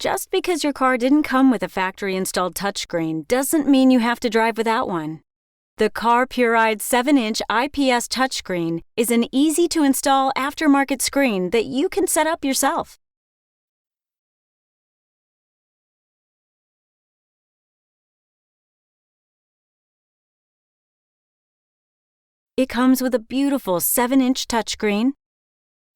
Just because your car didn't come with a factory-installed touchscreen doesn't mean you have to drive without one. The Carpuride 7-inch IPS touchscreen is an easy-to-install aftermarket screen that you can set up yourself. It comes with a beautiful 7-inch touchscreen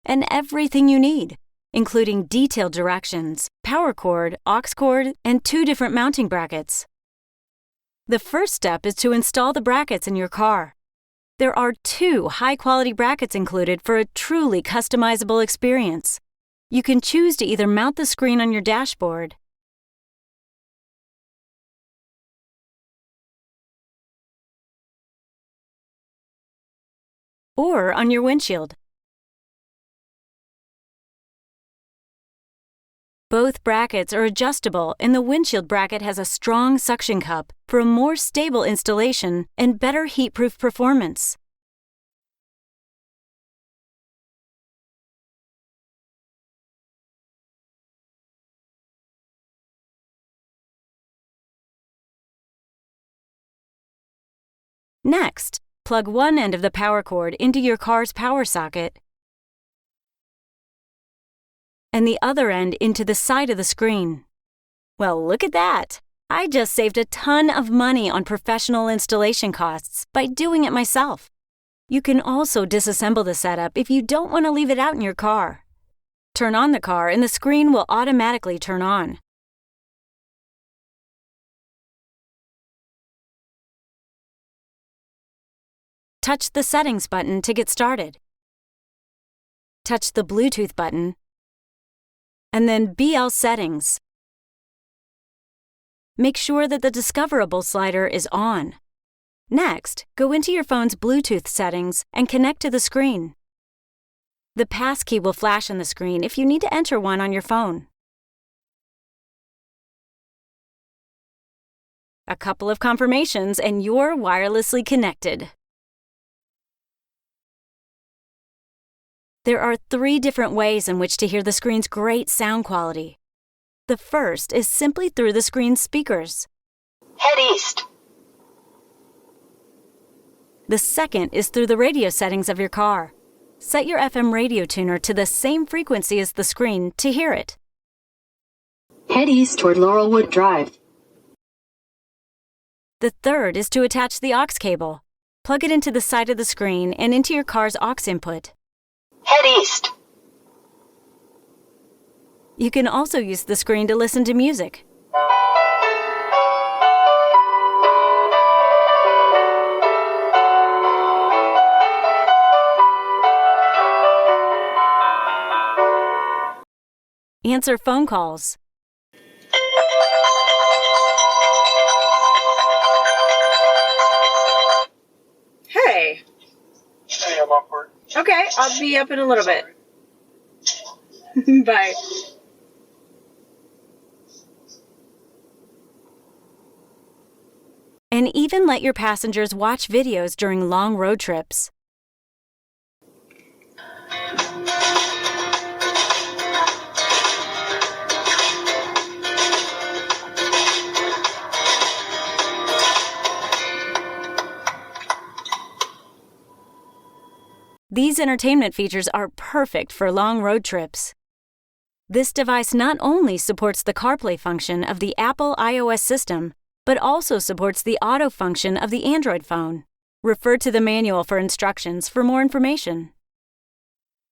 and everything you need, including detailed directions, power cord, aux cord, and 2 different mounting brackets. The first step is to install the brackets in your car. There are 2 high-quality brackets included for a truly customizable experience. You can choose to either mount the screen on your dashboard or on your windshield. Both brackets are adjustable, and the windshield bracket has a strong suction cup for a more stable installation and better heat-proof performance. Next, plug one end of the power cord into your car's power socket and the other end into the side of the screen. Well, look at that! I just saved a ton of money on professional installation costs by doing it myself. You can also disassemble the setup if you don't want to leave it out in your car. Turn on the car and the screen will automatically turn on. Touch the Settings button to get started. Touch the Bluetooth button, and then BL Settings. Make sure that the Discoverable slider is on. Next, go into your phone's Bluetooth settings and connect to the screen. The passkey will flash on the screen if you need to enter one on your phone. A couple of confirmations and you're wirelessly connected. There are 3 different ways in which to hear the screen's great sound quality. The first is simply through the screen's speakers. Head east. The second is through the radio settings of your car. Set your FM radio tuner to the same frequency as the screen to hear it. Head east toward Laurelwood Drive. The third is to attach the aux cable. Plug it into the side of the screen and into your car's aux input. Head east. You can also use the screen to listen to music. Answer phone calls. Hey. Hey, I'm up for it. Okay, I'll be up in a little bit. Bye. And even let your passengers watch videos during long road trips. These entertainment features are perfect for long road trips. This device not only supports the CarPlay function of the Apple iOS system, but also supports the auto function of the Android phone. Refer to the manual for instructions for more information.